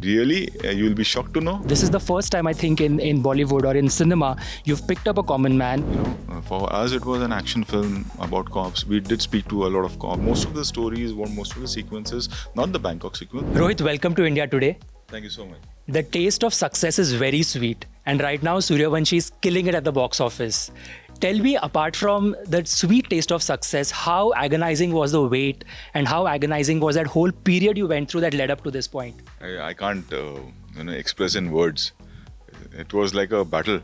Really? You'll be shocked to know. This is the first time I think in Bollywood or in cinema you've picked up a common man. For us, it was an action film about cops. We did speak to a lot of cops. Most of the stories, most of the sequences, not the Bangkok sequence. Rohit, welcome to India today. Thank you so much. The taste of success is very sweet, and right now Suryavanshi is killing it at the box office. Tell me, apart from the sweet taste of success, how agonizing was the wait and how agonizing was that whole period you went through that led up to this point? I can't express in words. It was like a battle,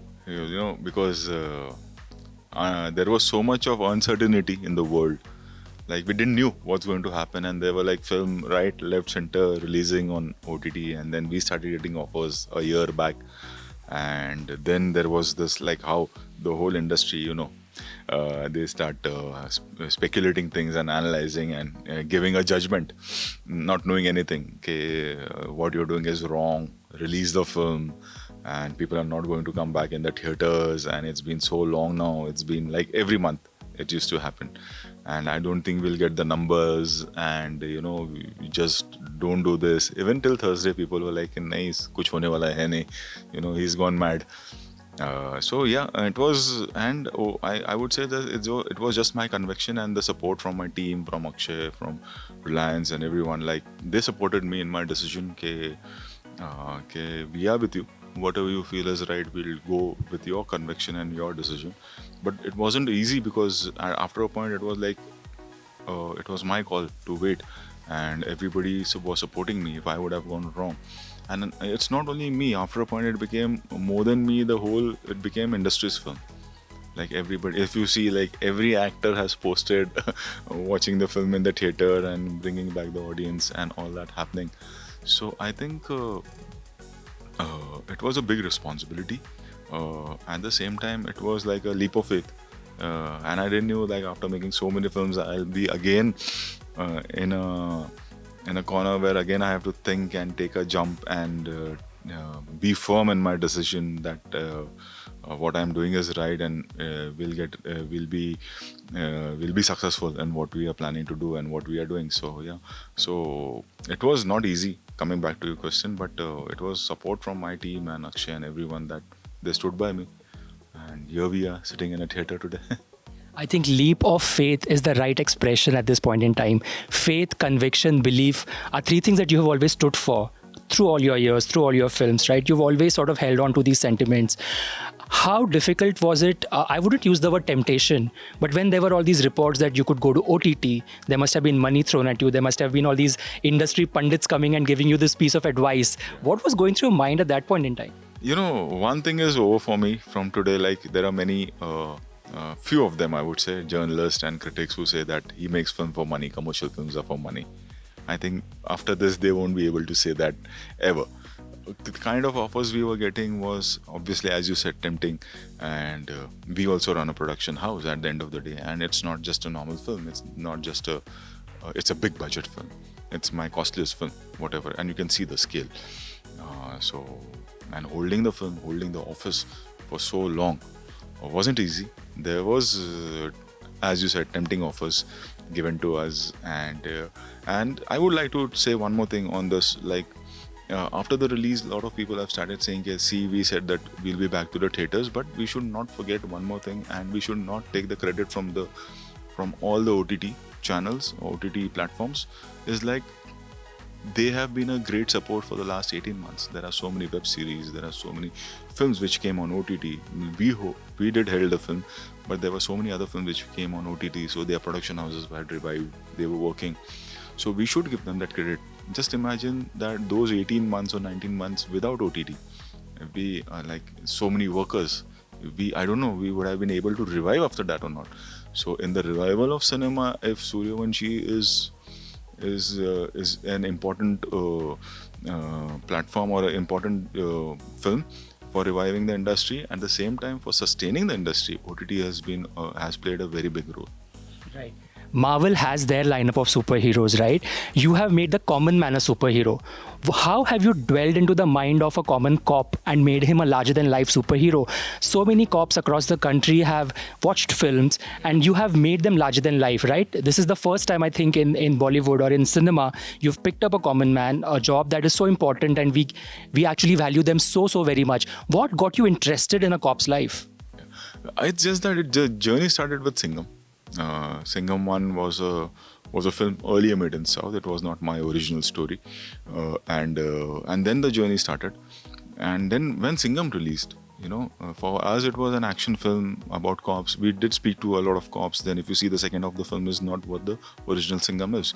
because there was so much of uncertainty in the world. Like, we didn't know what's going to happen, and there were like film right, left, center releasing on OTT, and then we started getting offers a year back. And then there was this, like, how the whole industry, they start speculating things and analyzing and giving a judgment, not knowing anything. Okay, what you're doing is wrong. Release the film, and people are not going to come back in the theaters. And it's been so long now. It's been like every month it used to happen, and I don't think we'll get the numbers. And we just don't do this. Even till Thursday, people were like, "Nice, kuch hone wala hai nahi." He's gone mad. So yeah, it was, and I would say that it was just my conviction and the support from my team, from Akshay, from Reliance, and everyone. Like, they supported me in my decision. Ke we are with you. Whatever you feel is right, we'll go with your conviction and your decision. But it wasn't easy, because after a point, it was like it was my call to wait, and everybody was supporting me if I would have gone wrong. And it's not only me. After a point, it became more than me. It became industry's film. Like, everybody, if you see, like, every actor has posted watching the film in the theater and bringing back the audience and all that happening. So I think it was a big responsibility. At the same time, it was like a leap of faith. And I didn't know, like, after making so many films, I'll be again in a corner where again I have to think and take a jump and be firm in my decision that what I'm doing is right, and we'll be successful in what we are planning to do and what we are doing. So yeah, so it was not easy, coming back to your question, but it was support from my team and Akshay and everyone that they stood by me, and here we are sitting in a theater today. I think leap of faith is the right expression at this point in time. Faith, conviction, belief are three things that you have always stood for through all your years, through all your films, right? You've always sort of held on to these sentiments. How difficult was it? I wouldn't use the word temptation, but when there were all these reports that you could go to OTT, there must have been money thrown at you. There must have been all these industry pundits coming and giving you this piece of advice. What was going through your mind at that point in time? One thing is over for me from today. Like, there are many, few of them, I would say, journalists and critics who say that he makes film for money, commercial films are for money. I think after this, they won't be able to say that ever. The kind of offers we were getting was, obviously, as you said, tempting. And we also run a production house at the end of the day. And it's not just a normal film. It's not just it's a big budget film. It's my costliest film, whatever. And you can see the scale. And holding the film, holding the office for so long wasn't easy. There was, as you said, tempting offers given to us. And I would like to say one more thing on this. Like, after the release, a lot of people have started saying, yes, see, we said that we'll be back to the theaters, but we should not forget one more thing, and we should not take the credit from all the OTT channels, OTT platforms. Is like, they have been a great support for the last 18 months. There are so many web series, there are so many films which came on OTT. We did Herald a film, but there were so many other films which came on OTT, so their production houses were revived, they were working. So we should give them that credit. Just imagine that those 18 months or 19 months without OTT, we like so many workers, I don't know, we would have been able to revive after that or not. So in the revival of cinema, if Suryavanshi is an important platform or an important film for reviving the industry, at the same time for sustaining the industry, OTT has played a very big role. Right. Marvel has their lineup of superheroes, right? You have made the common man a superhero. How have you dwelled into the mind of a common cop and made him a larger than life superhero? So many cops across the country have watched films and you have made them larger than life, right? This is the first time I think in Bollywood or in cinema you've picked up a common man, a job that is so important, and we actually value them so very much. What got you interested in a cop's life? It's just that the journey started with Singham. Singham 1 was a film earlier made in South. It was not my original story, and then the journey started. And then when Singham released, for us it was an action film about cops. We did speak to a lot of cops. Then if you see the second half of the film is not what the original Singham is.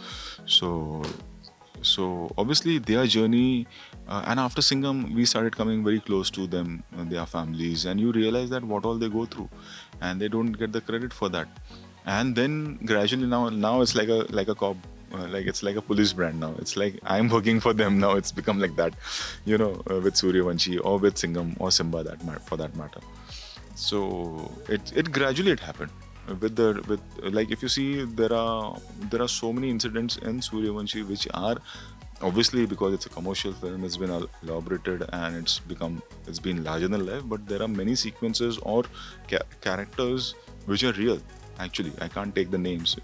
So obviously their journey, and after Singham, we started coming very close to them and their families, and you realize that what all they go through, and they don't get the credit for that. And then gradually now it's like a cop, like it's like a police brand now. It's like I'm working for them now. It's become like that, with Suryavanshi or with Singham or Simba for that matter. So it gradually it happened with like if you see there are so many incidents in Suryavanshi which are obviously because it's a commercial film, it's been elaborated and it's been larger than life, but there are many sequences or characters which are real. Actually, I can't take the names,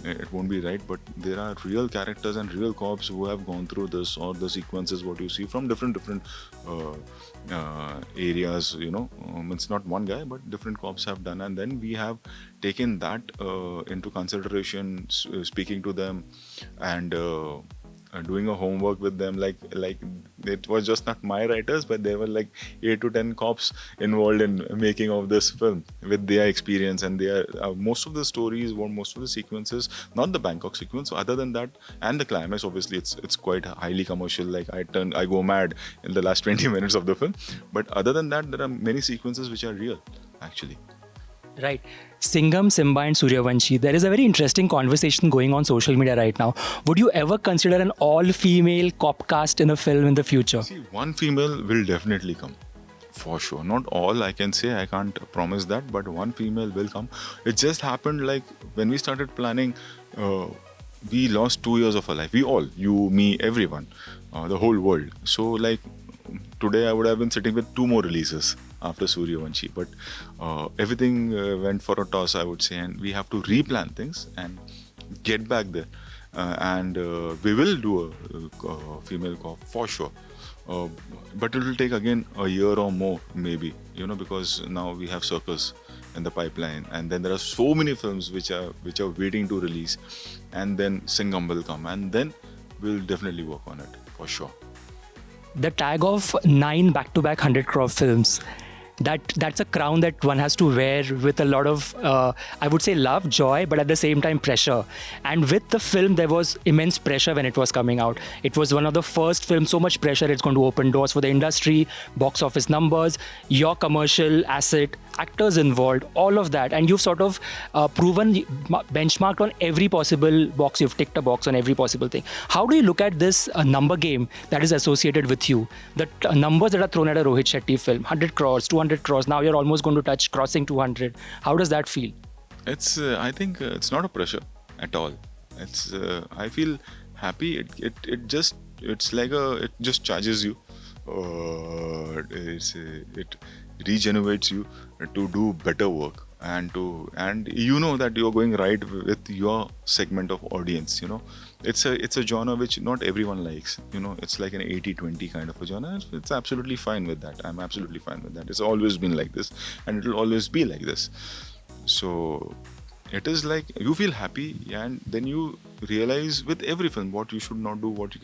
it won't be right, but there are real characters and real cops who have gone through this, or the sequences what you see from different areas. It's not one guy, but different cops have done, and then we have taken that into consideration, speaking to them and doing a homework with them. Like it was just not my writers, but there were like 8 to 10 cops involved in making of this film with their experience and their most of the stories, most of the sequences, not the Bangkok sequence, other than that, and the climax. Obviously it's quite highly commercial, like I go mad in the last 20 minutes of the film, but other than that there are many sequences which are real actually. Right. Singham, Simba, and Suryavanshi. There is a very interesting conversation going on social media right now. Would you ever consider an all-female cop cast in a film in the future? See, one female will definitely come. For sure. Not all, I can say. I can't promise that, but one female will come. It just happened like when we started planning, we lost 2 years of our life. We all, you, me, everyone, the whole world. So like today I would have been sitting with 2 more releases after Suryavanshi, but everything went for a toss, I would say, and we have to replan things and get back there. And we will do a female cop for sure. But it will take again a year or more, maybe, because now we have Circus in the pipeline, and then there are so many films which are waiting to release, and then Singham will come, and then we'll definitely work on it for sure. The tag of 9 back-to-back 100 crore films, that's a crown that one has to wear with a lot of I would say love, joy, but at the same time pressure. And with the film there was immense pressure when it was coming out. It was one of the first films, so much pressure, it's going to open doors for the industry, box office numbers, your commercial asset, actors involved, all of that, and you've sort of proven, benchmarked on every possible box. You've ticked a box on every possible thing. How do you look at this number game that is associated with you? The numbers that are thrown at a Rohit Shetty film, 100 crores, 200 crores, now you're almost going to touch crossing 200. How does that feel? It's I think it's not a pressure at all. It's I feel happy. It just it just charges you. It regenerates you to do better work, and that you're going right with your segment of audience. It's a genre which not everyone likes. It's like an 80-20 kind of a genre. It's absolutely fine with that. I'm absolutely fine with that. It's always been like this, and it'll always be like this. So it is like you feel happy, and then you realize with every film what you should not do, what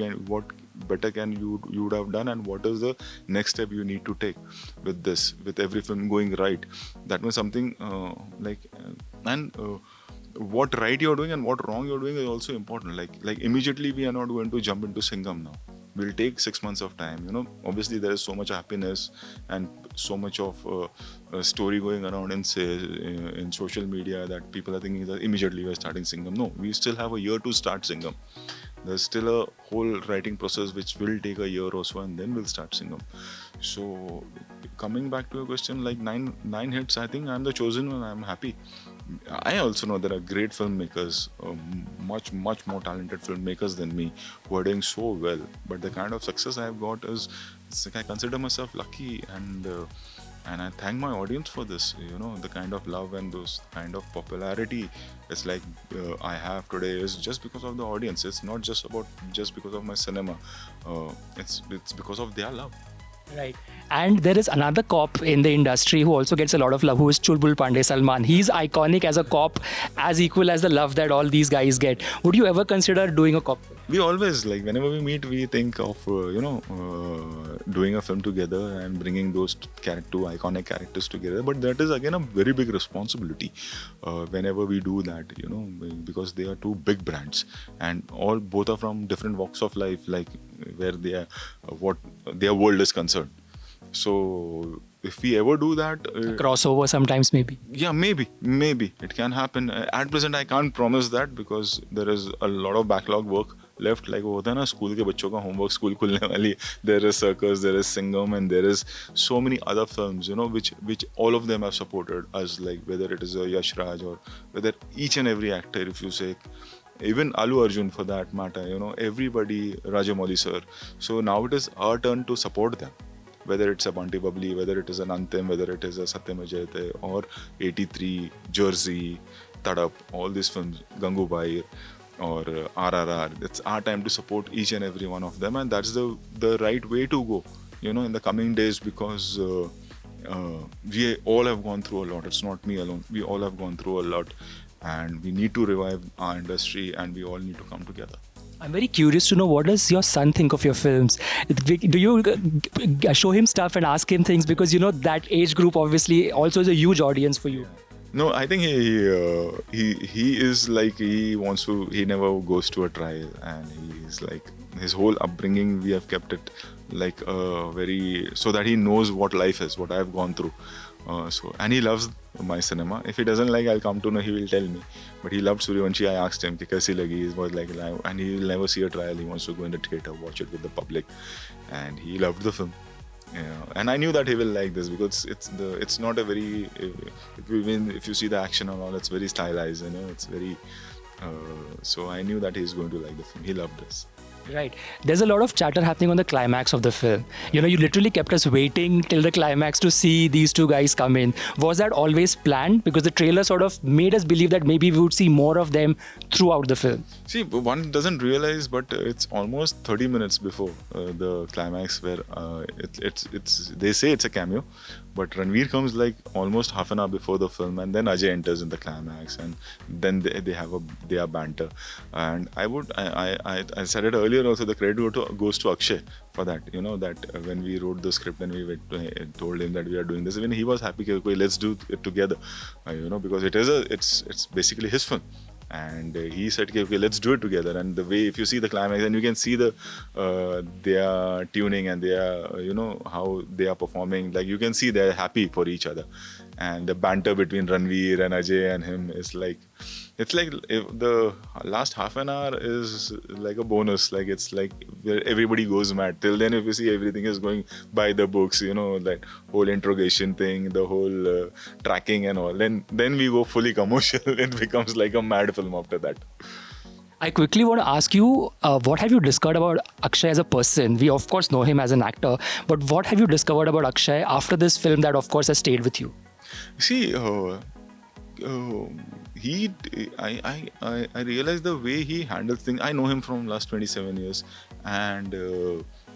better can you would have done, and what is the next step you need to take with this. With every film going right, that means something what right you're doing and what wrong you're doing is also important. Like immediately we are not going to jump into Singham now. We'll take 6 months of time. Obviously there is so much happiness and so much of story going around in social media that people are thinking that immediately we're starting Singham. No, we still have a year to start Singham. There's still a whole writing process which will take a year or so, and then we'll start Singham. So coming back to your question, like nine hits, I think I'm the chosen one. I'm happy I also know there are great filmmakers, much more talented filmmakers than me, who are doing so well. But the kind of success I've got is, it's like I consider myself lucky, and I thank my audience for this. You know, the kind of love and those kind of popularity, it's like I have today is just because of the audience. It's not just because of my cinema. It's because of their love. Right. And there is another cop in the industry who also gets a lot of love, who is Chulbul Pandey Salman. He's iconic as a cop, as equal as the love that all these guys get. Would you ever consider doing a cop? We always, like, whenever we meet, we think of doing a film together and bringing those two iconic characters together. But that is again a very big responsibility whenever we do that, because they are two big brands, and both are from different walks of life, like where they are, what their world is concerned. So if we ever do that, Crossover sometimes, maybe. yeah, maybe it can happen. At present I can't promise that, because there is a lot of backlog work left. Like वो होता है ना, school के बच्चों का homework, school खुलने वाली, there is Circus, there is Singham, and there is so many other films, which all of them have supported us, like whether it is a Yash Raj, or whether each and every actor, if you say, even Alu Arjun for that matter, everybody, Rajamouli sir. So now it is our turn to support them, whether it's a Bunty Bubbly, whether it is an Antim, whether it is a Satyam Ajayate, or 83, Jersey, Tadap, all these films, Gangubai, or RRR. It's our time to support each and every one of them, and that's the right way to go, in the coming days, because we all have gone through a lot. It's not me alone. We all have gone through a lot, and we need to revive our industry, and we all need to come together. I'm very curious to know, what does your son think of your films? Do you show him stuff and ask him things? Because that age group obviously also is a huge audience for you. No, I think he is like, he never goes to a trial, and he's like, his whole upbringing, we have kept it like very, so that he knows what life is, what I've gone through. And he loves my cinema. If he doesn't like, I'll come to know, he will tell me. But he loved Suryavanshi. I asked him, kaisi lagi? He was like, and he will never see a trial. He wants to go in the theater, watch it with the public, and he loved the film. And I knew that he will like this, because it's not a very, if you see the action and all, it's very stylized, it's very, so I knew that he's going to like the film. He loved this. Right. There's a lot of chatter happening on the climax of the film. You literally kept us waiting till the climax to see these two guys come in. Was that always planned? Because the trailer sort of made us believe that maybe we would see more of them throughout the film. See, one doesn't realize, but it's almost 30 minutes before the climax, where it's they say it's a cameo, but Ranveer comes like almost half an hour before the film, and then Ajay enters in the climax, and then they have their banter. And I said it earlier also, the credit goes to Akshay for that. That when we wrote the script and we told him that we are doing this, even he was happy. Okay, let's do it together. Because it's basically his film. And he said, okay, let's do it together. And the way, if you see the climax, and you can see their tuning, and their, how they are performing, like you can see they're happy for each other. And the banter between Ranveer and Ajay and him is like, it's like, if the last half an hour is like a bonus. Like, it's like where everybody goes mad. Till then, if you see, everything is going by the books, that whole interrogation thing, the whole tracking and all. Then we go fully commercial. It becomes like a mad film after that. I quickly want to ask you, what have you discovered about Akshay as a person? We, of course, know him as an actor, but what have you discovered about Akshay after this film that, of course, has stayed with you? See, I realized the way he handles things. I know him from last 27 years, and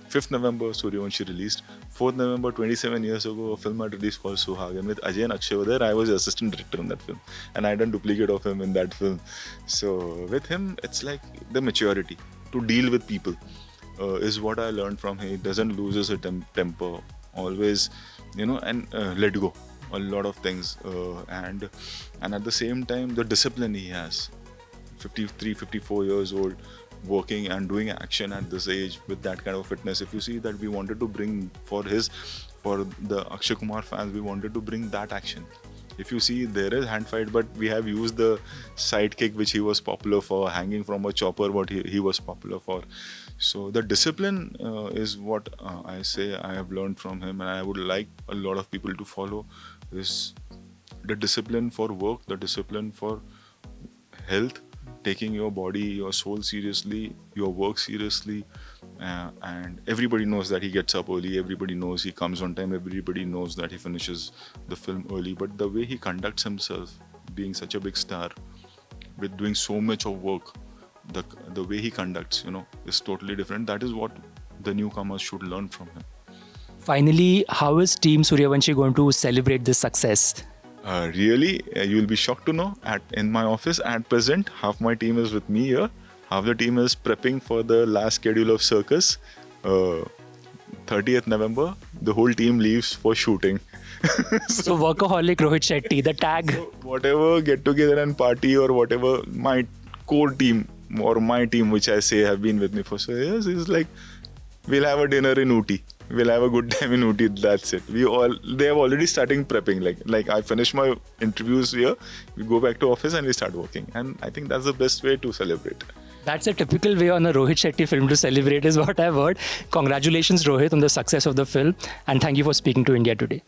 5th November Suryavanshi released. 4th November, 27 years ago, a film I released called Suhag, and with Ajay and Akshay were there. I was the assistant director in that film, and I done duplicate of him in that film. So with him, it's like the maturity to deal with people is what I learned from him. He doesn't lose his temper, always, and let go a lot of things, and at the same time, the discipline he has. 53, 54 years old, working and doing action at this age with that kind of fitness. If you see that, we wanted to bring for the Akshay Kumar fans, we wanted to bring that action. If you see, there is hand fight, but we have used the sidekick which he was popular for, hanging from a chopper, what he was popular for. So the discipline is what I say I have learned from him, and I would like a lot of people to follow. Is the discipline for work, the discipline for health, taking your body, your soul seriously, your work seriously, and everybody knows that he gets up early, everybody knows he comes on time, everybody knows that he finishes the film early. But the way he conducts himself, being such a big star, with doing so much of work, the way he conducts, is totally different. That is what the newcomers should learn from him. Finally, how is Team Suryavanshi going to celebrate this success? Really, you will be shocked to know, in my office at present, half my team is with me here. Half the team is prepping for the last schedule of Circus. 30th November, the whole team leaves for shooting. So workaholic Rohit Shetty, the tag. So whatever get together and party or whatever, my core team or my team, which I say have been with me for so years, is like, we'll have a dinner in Ooty. We'll have a good time in Ooty. That's it. They have already starting prepping. Like I finish my interviews here, we go back to office and we start working. And I think that's the best way to celebrate. That's a typical way on a Rohit Shetty film to celebrate, is what I've heard. Congratulations, Rohit, on the success of the film, and thank you for speaking to India Today.